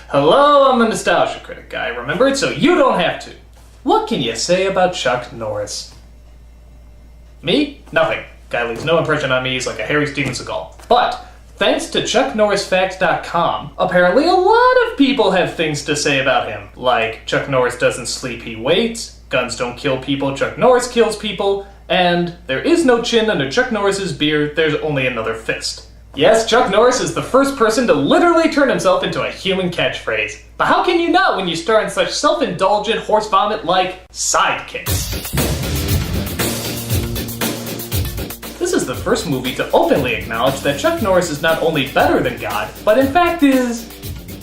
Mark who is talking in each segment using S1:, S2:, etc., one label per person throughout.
S1: Hello, I'm the Nostalgia Critic guy. Remember it so you don't have to. What can you say about Chuck Norris? Me? Nothing. Guy leaves no impression on me. He's like a Harry Steven Seagal. But thanks to ChuckNorrisFacts.com, apparently a lot of people have things to say about him. Like, Chuck Norris doesn't sleep, he waits, guns don't kill people, Chuck Norris kills people, and there is no chin under Chuck Norris's beard, there's only another fist. Yes, Chuck Norris is the first person to literally turn himself into a human catchphrase. But how can you not when you star in such self-indulgent horse vomit like Sidekicks? This is the first movie to openly acknowledge that Chuck Norris is not only better than God, but in fact is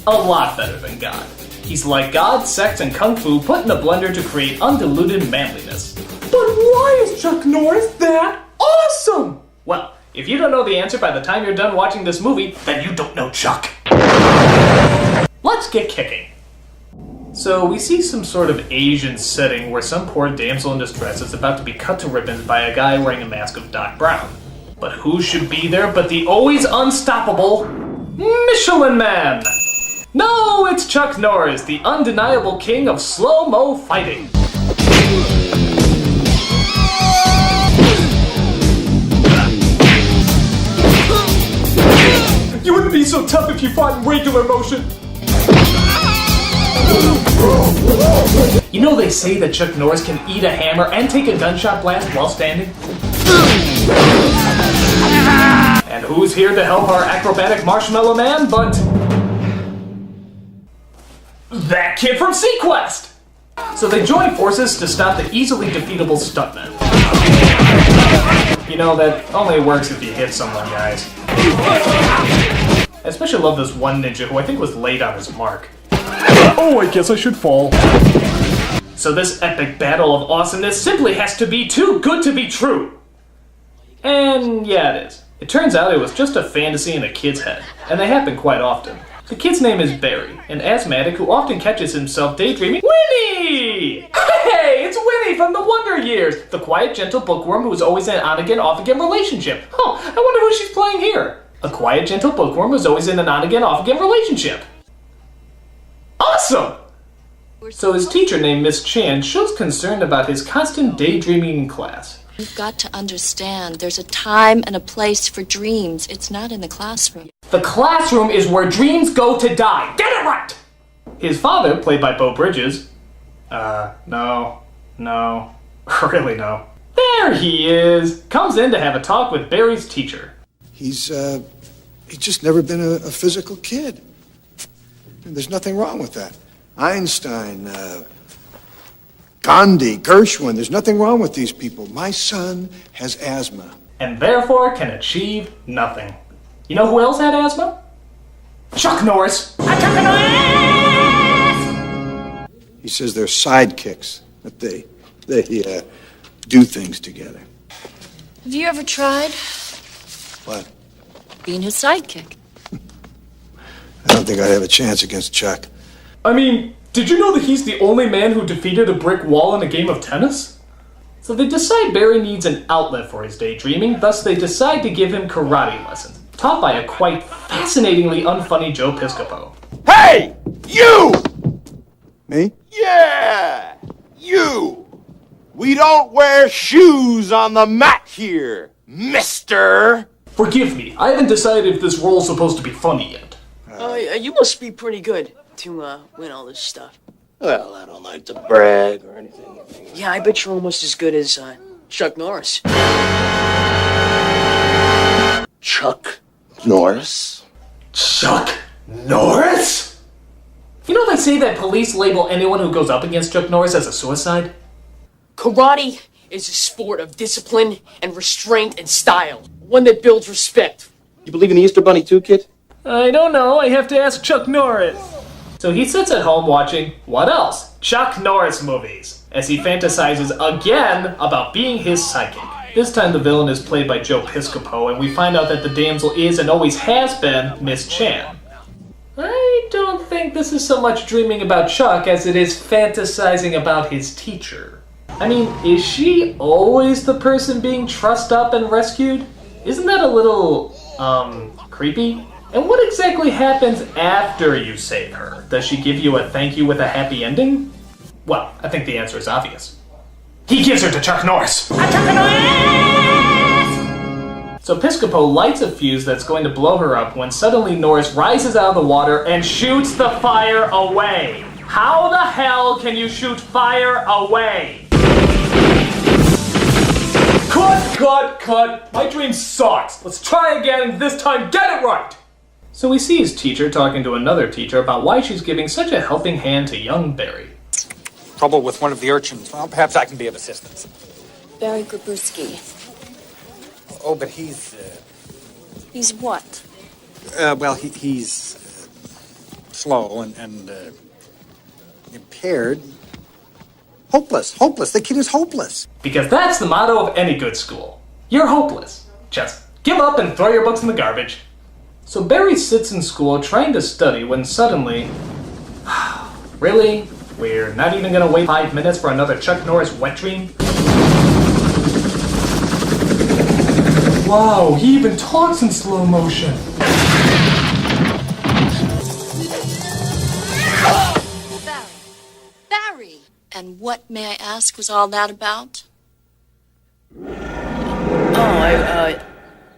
S1: a lot better than God. He's like God, sex, and kung fu put in a blender to create undiluted manliness. But why is Chuck Norris that awesome? Well, if you don't know the answer by the time you're done watching this movie, then you don't know Chuck. Let's get kicking. So we see some sort of Asian setting where some poor damsel in distress is about to be cut to ribbons by a guy wearing a mask of Doc Brown. But who should be there but the always unstoppable Michelin Man? No, it's Chuck Norris, the undeniable king of slow-mo fighting. You wouldn't be so tough if you fought in regular motion. You know they say that Chuck Norris can eat a hammer and take a gunshot blast while standing? And who's here to help our acrobatic marshmallow man but that kid from Sequest! So they join forces to stop the easily defeatable stuntman. You know, that only works if you hit someone, guys. I especially love this one ninja who I think was late on his mark. Oh, I guess I should fall. So this epic battle of awesomeness simply has to be too good to be true. And yeah, it is. It turns out it was just a fantasy in a kid's head, and they happen quite often. The kid's name is Barry, an asthmatic who often catches himself daydreaming. Winnie! Hey, it's Winnie from the Wonder Years, the quiet, gentle bookworm who's always in an on-again, off-again relationship. Oh, I wonder who she's playing here. A quiet, gentle bookworm who's always in an on-again, off-again relationship. Awesome! So his teacher named Miss Chan shows concern about his constant daydreaming in class.
S2: You've got to understand, there's a time and a place for dreams. It's not in the classroom.
S1: The classroom is where dreams go to die. Get it right! His father, played by Beau Bridges, no, really no. There he is! Comes in to have a talk with Barry's teacher.
S3: He's just never been a physical kid. And there's nothing wrong with that. Einstein, Gandhi, Gershwin, there's nothing wrong with these people. My son has asthma.
S1: And therefore can achieve nothing. You know who else had asthma? Chuck Norris! Chuck Norris!
S3: He says they're sidekicks, that they do things together.
S2: Have you ever tried
S3: What?
S2: being his sidekick?
S3: I don't think I'd have a chance against Chuck.
S1: I mean, did you know that he's the only man who defeated a brick wall in a game of tennis? So they decide Barry needs an outlet for his daydreaming, thus they decide to give him karate lessons, taught by a quite fascinatingly unfunny Joe Piscopo.
S4: Hey! You!
S3: Me?
S4: Yeah! You! We don't wear shoes on the mat here, mister!
S1: Forgive me, I haven't decided if this role's supposed to be funny yet.
S5: You must be pretty good to win all this stuff.
S4: Well, I don't like to brag or anything.
S5: Yeah, I bet you're almost as good as Chuck Norris.
S4: Chuck Norris?
S1: Chuck Norris? You know they say that police label anyone who goes up against Chuck Norris as a suicide?
S5: Karate is a sport of discipline and restraint and style. One that builds respect.
S4: You believe in the Easter Bunny too, kid?
S1: I don't know, I have to ask Chuck Norris. So he sits at home watching, what else? Chuck Norris movies, as he fantasizes again about being his psychic. This time the villain is played by Joe Piscopo, and we find out that the damsel is and always has been Miss Chan. I don't think this is so much dreaming about Chuck as it is fantasizing about his teacher. I mean, is she always the person being trussed up and rescued? Isn't that a little, creepy? And what exactly happens after you save her? Does she give you a thank you with a happy ending? Well, I think the answer is obvious. He gives her to Chuck Norris! So Piscopo lights a fuse that's going to blow her up when suddenly Norris rises out of the water and shoots the fire away. How the hell can you shoot fire away? Cut! My dream sucks. Let's try again, this time get it right! So we see his teacher talking to another teacher about why she's giving such a helping hand to young Barry.
S6: Trouble with one of the urchins. Well, perhaps I can be of assistance.
S2: Barry Grabowski.
S6: Oh, but he's,
S2: He's what?
S6: he's slow and impaired. Hopeless. The kid is hopeless.
S1: Because that's the motto of any good school. You're hopeless. Just give up and throw your books in the garbage. So Barry sits in school trying to study when suddenly... Really? We're not even gonna wait 5 minutes for another Chuck Norris wet dream? Wow, he even talks in slow motion.
S2: Barry! And what, may I ask, was all that about?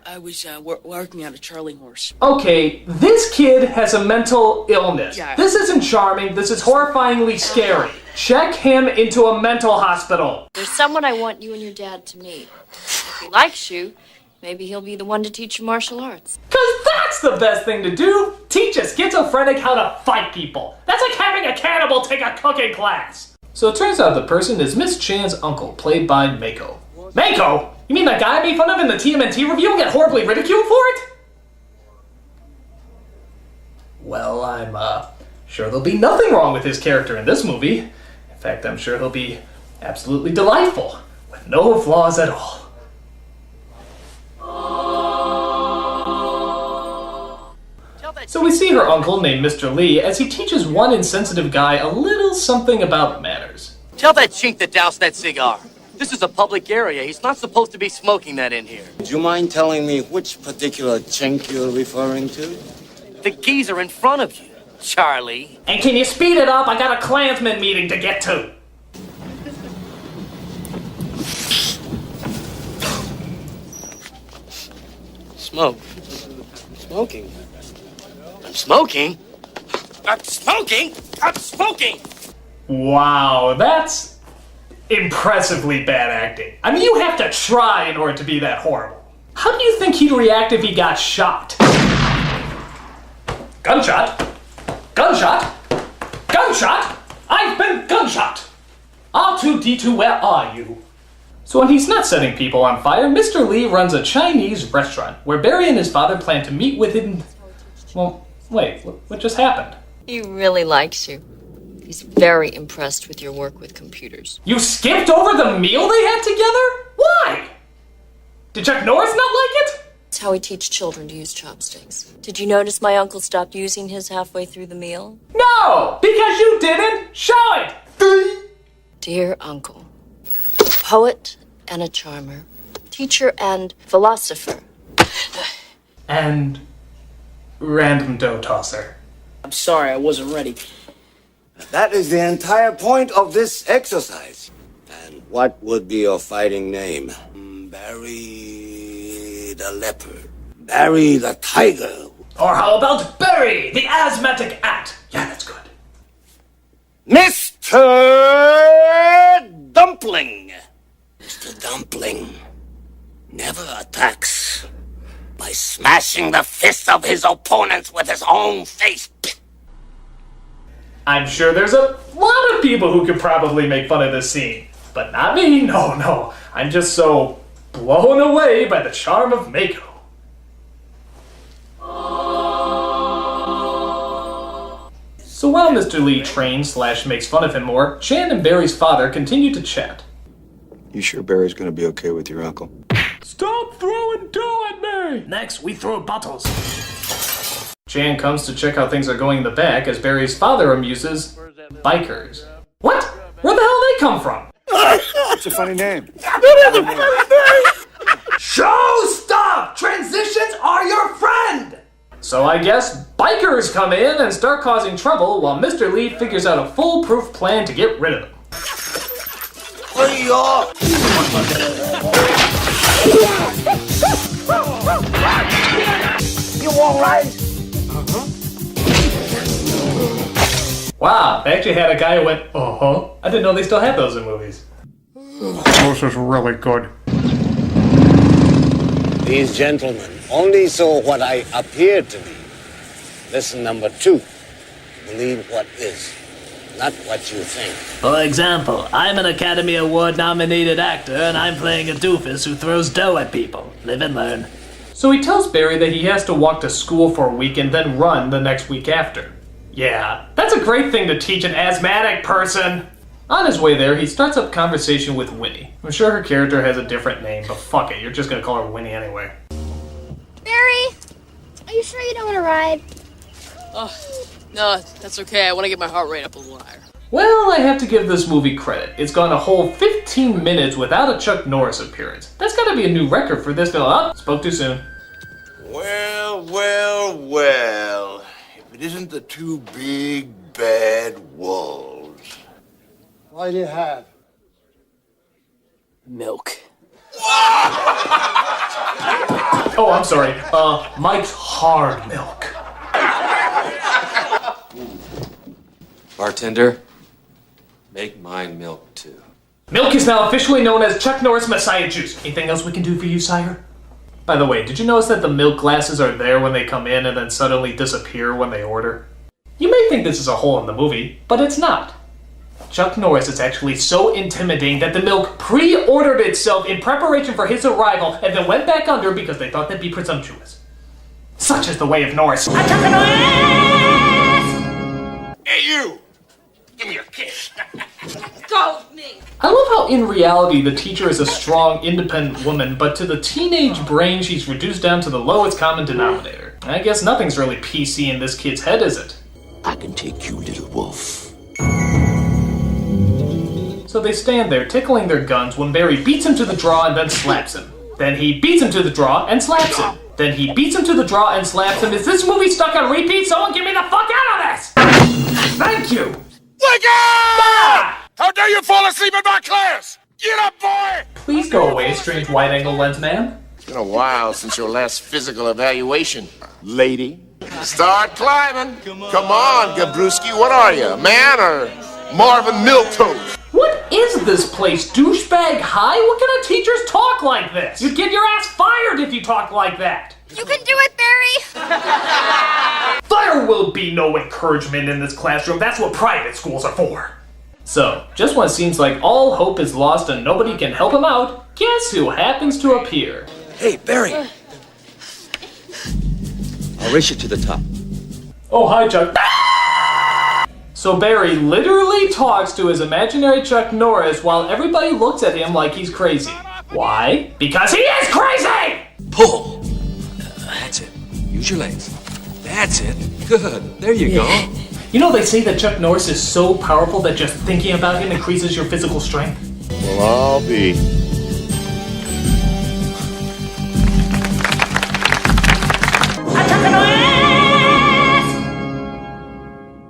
S5: I was working on a Charlie horse.
S1: Okay, this kid has a mental illness.
S5: Yeah.
S1: This isn't charming, this is horrifyingly scary. Check him into a mental hospital.
S2: There's someone I want you and your dad to meet. If he likes you, maybe he'll be the one to teach you martial arts.
S1: Cause that's the best thing to do! Teach a schizophrenic how to fight people. That's like having a cannibal take a cooking class. So it turns out the person is Miss Chan's uncle, played by Mako. Mako? You mean that guy I made fun of in the TMNT review and get horribly ridiculed for it? Well, I'm sure there'll be nothing wrong with his character in this movie. In fact, I'm sure he'll be absolutely delightful, with no flaws at all. So we see her uncle named Mr. Lee as he teaches one insensitive guy a little something about manners.
S7: Tell that chink to douse that cigar. This is a public area. He's not supposed to be smoking that in here.
S4: Do you mind telling me which particular chink you're referring to?
S7: The geezer in front of you, Charlie.
S1: And can you speed it up? I got a Klansman meeting to get to.
S7: Smoke. Smoking. I'm smoking? I'm smoking? I'm smoking!
S1: Wow, that's impressively bad acting. I mean, you have to try in order to be that horrible. How do you think he'd react if he got shot? Gunshot! Gunshot! Gunshot! I've been gunshot! R2-D2, where are you? So when he's not setting people on fire, Mr. Lee runs a Chinese restaurant where Barry and his father plan to meet with him. Well, wait, what just happened?
S2: He really likes you. He's very impressed with your work with computers.
S1: You skipped over the meal they had together? Why? Did Chuck Norris not like it?
S2: That's how we teach children to use chopsticks. Did you notice my uncle stopped using his halfway through the meal?
S1: No, because you didn't. Show it.
S2: Dear uncle, a poet and a charmer, teacher and philosopher.
S1: And random dough tosser.
S5: I'm sorry, I wasn't ready.
S4: That is the entire point of this exercise. And what would be your fighting name? Barry the leopard. Barry the tiger.
S1: Or how about Barry, the asthmatic ant? Yeah, that's good.
S4: Mr. Dumpling. Mr. Dumpling never attacks by smashing the fists of his opponents with his own face.
S1: I'm sure there's a lot of people who could probably make fun of this scene. But not me, no. I'm just so blown away by the charm of Mako. So while Mr. Lee trains / makes fun of him more, Chan and Barry's father continue to chat.
S3: You sure Barry's gonna be okay with your uncle?
S1: Stop throwing dough at me! Next, we throw bottles. Chan comes to check how things are going in the back as Barry's father amuses bikers. What? Where the hell did they come from?
S3: It's a funny name.
S1: Show stop! Transitions are your friend! So I guess bikers come in and start causing trouble while Mr. Lee figures out a foolproof plan to get rid of them.
S4: Hey, you all right?
S1: Wow, they actually had a guy who went, uh-huh. I didn't know they still had those in movies.
S6: This is really good.
S4: These gentlemen only saw what I appeared to be. Lesson number 2. Believe what is, not what you think.
S8: For example, I'm an Academy Award-nominated actor, and I'm playing a doofus who throws dough at people. Live and learn.
S1: So he tells Barry that he has to walk to school for a week and then run the next week after. Yeah, that's a great thing to teach an asthmatic person. On his way there, he starts up conversation with Winnie. I'm sure her character has a different name, but fuck it, you're just gonna call her Winnie anyway.
S9: Barry, are you sure you don't want to ride?
S5: No, that's okay. I want to get my heart rate up a little higher.
S1: Well, I have to give this movie credit. It's gone a whole 15 minutes without a Chuck Norris appearance. That's gotta be a new record for this film. Oh, spoke too soon.
S10: Well, well, well. If it isn't the 2 big, bad wolves.
S3: What do you have?
S5: Milk.
S1: Oh, I'm sorry. Mike's Hard Milk.
S11: Bartender, make mine milk too.
S1: Milk is now officially known as Chuck Norris Messiah Juice. Anything else we can do for you, sire? By the way, did you notice that the milk glasses are there when they come in and then suddenly disappear when they order? You may think this is a hole in the movie, but it's not. Chuck Norris is actually so intimidating that the milk pre-ordered itself in preparation for his arrival and then went back under because they thought that'd be presumptuous. Such is the way of Norris.
S10: Hey, you! Give me a kiss.
S9: Go with me.
S1: I love how in reality the teacher is a strong, independent woman, but to the teenage brain she's reduced down to the lowest common denominator. I guess nothing's really PC in this kid's head, is it?
S10: I can take you, little wolf.
S1: So they stand there tickling their guns when Barry beats him to the draw and then slaps him. Then he beats him to the draw and slaps him. Then he beats him to the draw and slaps him. Is this movie stuck on repeat? Someone get me the fuck out of this! Thank you!
S10: Wake up! How dare you fall asleep in my class? Get up, boy!
S1: Please go away, strange wide-angle lens man.
S10: It's been a while since your last physical evaluation, lady. Start climbing. Come on, Gabrewski. What are you, a man or Marvin Milquetoast?
S1: What is this place? Douchebag high? What kind of teachers talk like this? You'd get your ass fired if you talk like that.
S9: You can do it, Barry.
S1: There will be no encouragement in this classroom. That's what private schools are for. So, just when it seems like all hope is lost and nobody can help him out, guess who happens to appear?
S11: Hey, Barry! I'll race you to the top.
S1: Oh, hi, Chuck. So Barry literally talks to his imaginary Chuck Norris while everybody looks at him like he's crazy. Why? Because he is crazy!
S11: Pull! That's it. Use your legs. That's it. Good. There you go.
S1: You know they say that Chuck Norris is so powerful that just thinking about him increases your physical strength?
S10: Well, I'll be.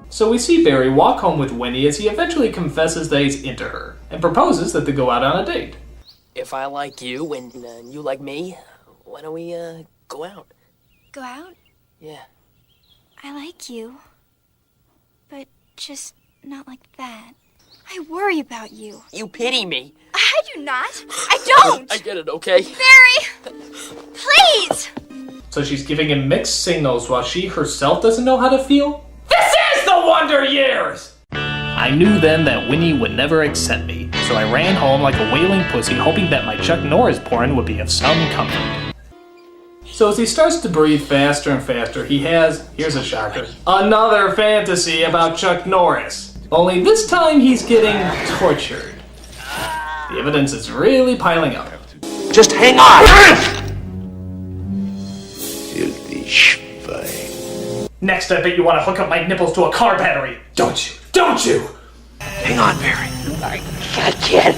S1: So we see Barry walk home with Winnie as he eventually confesses that he's into her, and proposes that they go out on a date.
S5: If I like you and you like me, why don't we go out?
S9: Go out?
S5: Yeah.
S9: I like you. But just not like that. I worry about you.
S5: You pity me.
S9: I do not. I don't.
S5: I get it, okay?
S9: Barry! Please!
S1: So she's giving him mixed signals while she herself doesn't know how to feel? This is the Wonder Years! I knew then that Winnie would never accept me, so I ran home like a wailing pussy hoping that my Chuck Norris porn would be of some comfort. So as he starts to breathe faster and faster, he has, here's a shocker, another fantasy about Chuck Norris. Only this time he's getting tortured. The evidence is really piling up.
S4: Just hang on!
S10: Filthy schwein.
S1: Next, I bet you want to hook up my nipples to a car battery. Don't you? Don't you?
S4: Hang on, Barry. I can't.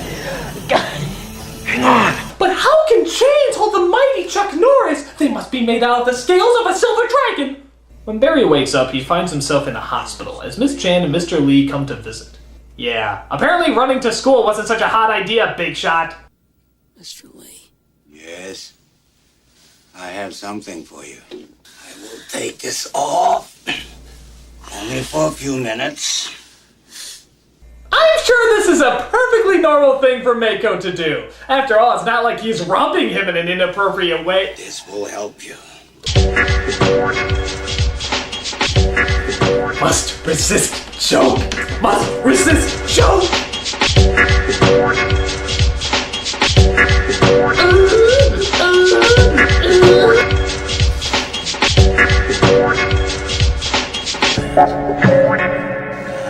S4: Hang on.
S1: But how can chains hold the mighty Chuck Norris? They must be made out of the scales of a silver dragon. When Barry wakes up, he finds himself in a hospital as Miss Chan and Mr. Lee come to visit. Yeah, apparently running to school wasn't such a hot idea, Big Shot.
S4: Mr. Lee.
S12: Yes? I have something for you.
S4: I will take this off. Only for a few minutes.
S1: I'm sure this is a perfectly normal thing for Mako to do. After all, it's not like he's rubbing him in an inappropriate way.
S4: This will help you.
S1: Must resist choke. Must resist choke.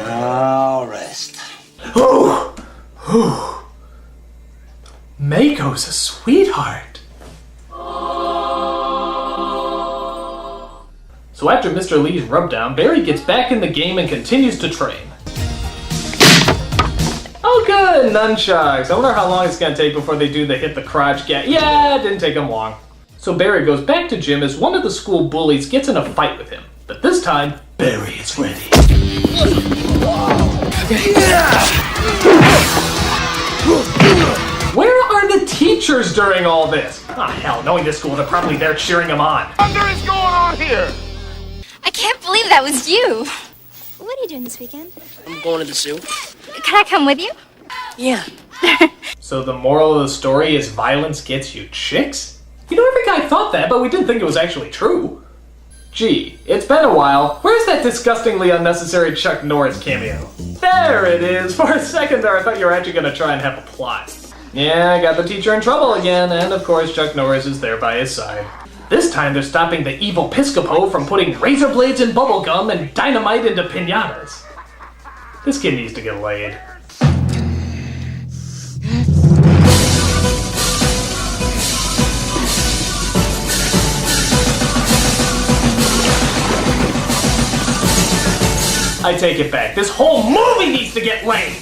S4: Now rest.
S1: Mako's a sweetheart. So after Mr. Lee's rubdown, Barry gets back in the game and continues to train. Oh good, nunchucks. I wonder how long it's gonna take before they do the hit the crotch get. Yeah, it didn't take them long. So Barry goes back to gym as one of the school bullies gets in a fight with him. But this time, Barry is ready. Where are the teachers during all this? Ah, hell, knowing this school, they're probably there cheering him on.
S10: What is going on here?
S9: I can't believe that was you. What are you doing this weekend?
S5: I'm going to the zoo.
S9: Can I come with you?
S5: Yeah.
S1: So the moral of the story is violence gets you chicks? You know, every guy thought that, but we didn't think it was actually true. Gee, it's been a while. Where's that disgustingly unnecessary Chuck Norris cameo? There it is! For a second there, I thought you were actually going to try and have a plot. Yeah, I got the teacher in trouble again, and of course Chuck Norris is there by his side. This time they're stopping the evil Piscopo from putting razor blades in bubblegum and dynamite into piñatas. This kid needs to get laid. I take it back. This whole movie needs to get laid!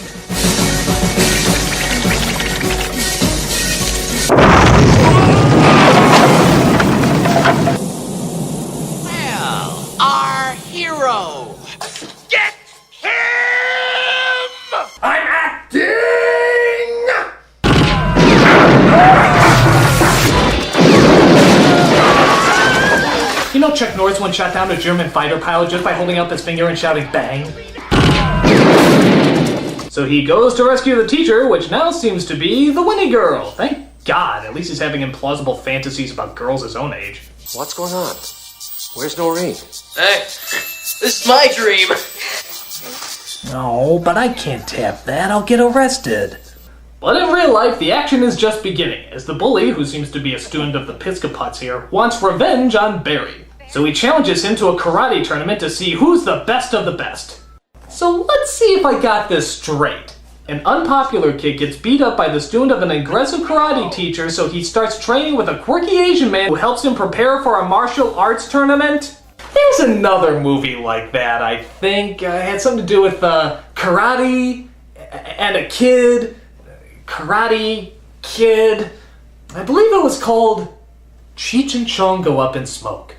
S4: Well, our hero.
S10: Get him!
S1: I'm acting! You know Chuck Norris once shot down a German fighter pilot just by holding up his finger and shouting bang? So he goes to rescue the teacher, which now seems to be the Winnie girl. Thank God, at least he's having implausible fantasies about girls his own age.
S11: What's going on? Where's Noreen?
S5: Hey, this is my dream.
S8: No, but I can't tap that. I'll get arrested.
S1: But in real life, the action is just beginning, as the bully, who seems to be a student of the Piscopots here, wants revenge on Barry. So he challenges him to a karate tournament to see who's the best of the best. So let's see if I got this straight. An unpopular kid gets beat up by the student of an aggressive karate teacher, so he starts training with a quirky Asian man who helps him prepare for a martial arts tournament. There's another movie like that, I think. It had something to do with karate and a kid. Karate Kid. I believe it was called Cheech and Chong Go Up in Smoke.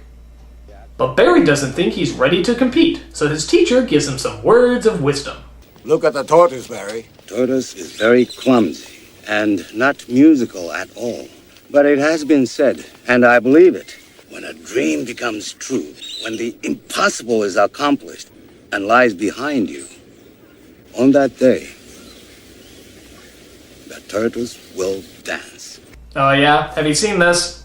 S1: But Barry doesn't think he's ready to compete, so his teacher gives him some words of wisdom.
S3: Look at the tortoise, Barry.
S12: Tortoise is very clumsy and not musical at all. But it has been said, and I believe it, when a dream becomes true, when the impossible is accomplished and lies behind you, on that day, the tortoise will dance.
S1: Oh yeah? Have you seen this?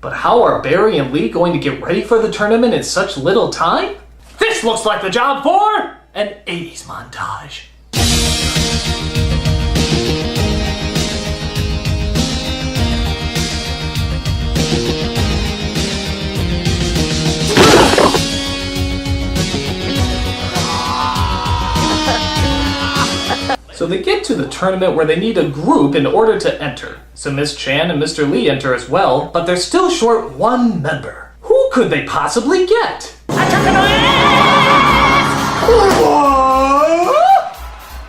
S1: But how are Barry and Lee going to get ready for the tournament in such little time? This looks like the job for an 80s montage. So they get to the tournament where they need a group in order to enter. So Miss Chan and Mr. Lee enter as well, but they're still short one member. Who could they possibly get?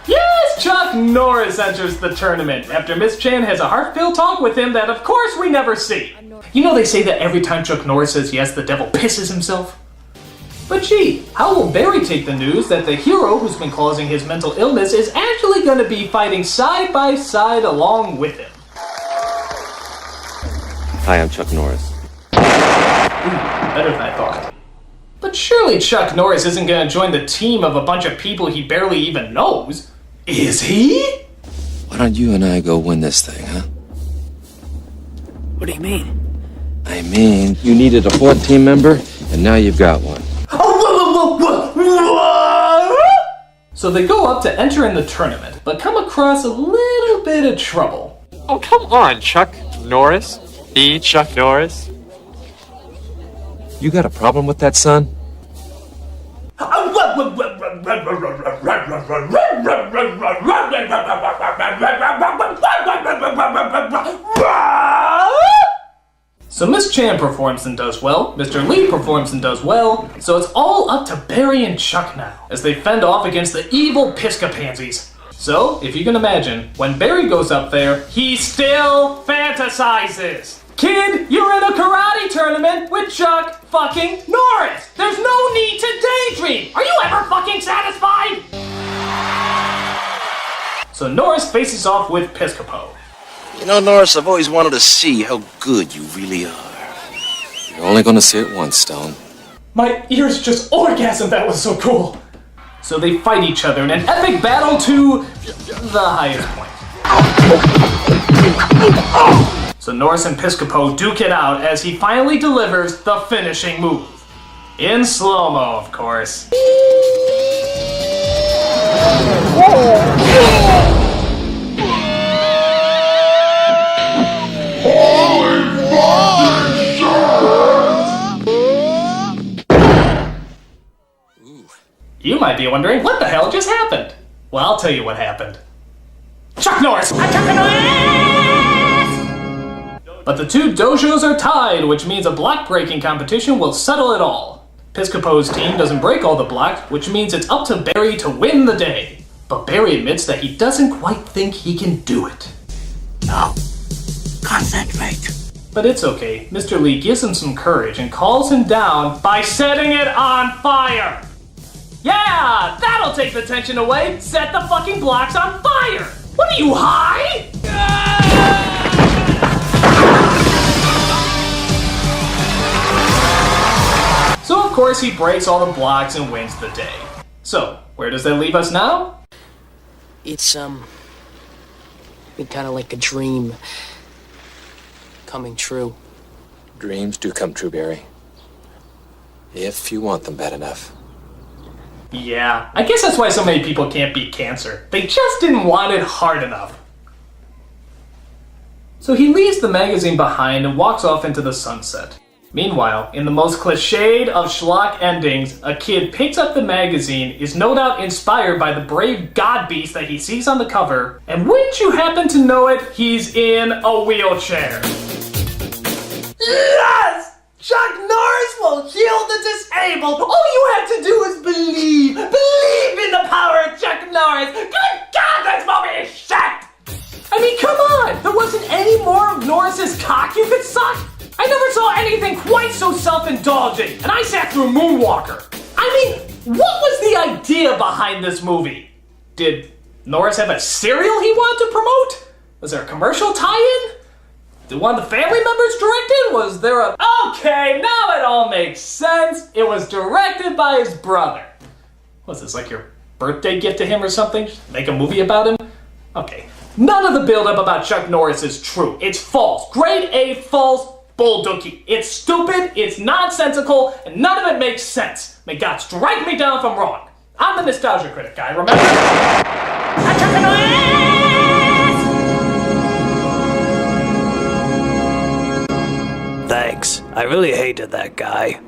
S1: Yes, Chuck Norris enters the tournament after Miss Chan has a heartfelt talk with him that of course we never see. You know they say that every time Chuck Norris says yes, the devil pisses himself? But gee, how will Barry take the news that the hero who's been causing his mental illness is actually going to be fighting side by side along with him?
S13: Hi, I'm Chuck Norris.
S1: Better than I thought. But surely Chuck Norris isn't going to join the team of a bunch of people he barely even knows. Is he?
S11: Why don't you and I go win this thing, huh?
S8: What do you mean?
S11: I mean, you needed a fourth team member, and now you've got one.
S1: So they go up to enter in the tournament, but come across a little bit of trouble.
S14: Oh, come on, Chuck Norris. The Chuck Norris.
S11: You got a problem with that, son?
S1: So Miss Chan performs and does well, Mr. Lee performs and does well, so it's all up to Barry and Chuck now, as they fend off against the evil Piscapansies. So, if you can imagine, when Barry goes up there, he still fantasizes. Kid, you're in a karate tournament with Chuck fucking Norris! There's no need to daydream! Are you ever fucking satisfied? So Norris faces off with Piscopo.
S11: You know, Norris, I've always wanted to see how good you really are. You're only gonna see it once, Stone.
S1: My ears just orgasmed, that was so cool. So they fight each other in an epic battle to the highest point. So Norris and Piscopo duke it out as he finally delivers the finishing move. In slow-mo, of course. You might be wondering, what the hell just happened? Well, I'll tell you what happened. Chuck Norris! But the two dojos are tied, which means a block breaking competition will settle it all. Piscopo's team doesn't break all the blocks, which means it's up to Barry to win the day. But Barry admits that he doesn't quite think he can do it.
S12: No. Concentrate.
S1: But it's okay. Mr. Lee gives him some courage and calls him down by setting it on fire. Yeah, that'll take the tension away. Set the fucking blocks on fire. What are you, high? So of course he breaks all the blocks and wins the day. So, where does that leave us now?
S5: It's, kind of like a dream coming true.
S11: Dreams do come true, Barry. If you want them bad enough.
S1: Yeah, I guess that's why so many people can't beat cancer. They just didn't want it hard enough. So he leaves the magazine behind and walks off into the sunset. Meanwhile, in the most cliched of schlock endings, a kid picks up the magazine, is no doubt inspired by the brave god beast that he sees on the cover, and wouldn't you happen to know it, he's in a wheelchair. Yes! Chuck Norris will heal the disabled! All you have to do is believe! Believe in the power of Chuck Norris! Good God, this movie is shit! I mean, come on! There wasn't any more of Norris's cock you could suck? I never saw anything quite so self-indulgent, and I sat through Moonwalker. I mean, what was the idea behind this movie? Did Norris have a cereal he wanted to promote? Was there a commercial tie-in? Did one of the family members direct it? Was there a... Okay, now it all makes sense. It was directed by his brother. What's this, like your birthday gift to him or something? Make a movie about him? Okay. None of the build-up about Chuck Norris is true. It's false. Grade A false bulldookie. It's stupid, it's nonsensical, and none of it makes sense. May God strike me down if I'm wrong. I'm the Nostalgia Critic guy, remember?
S8: Thanks. I really hated that guy.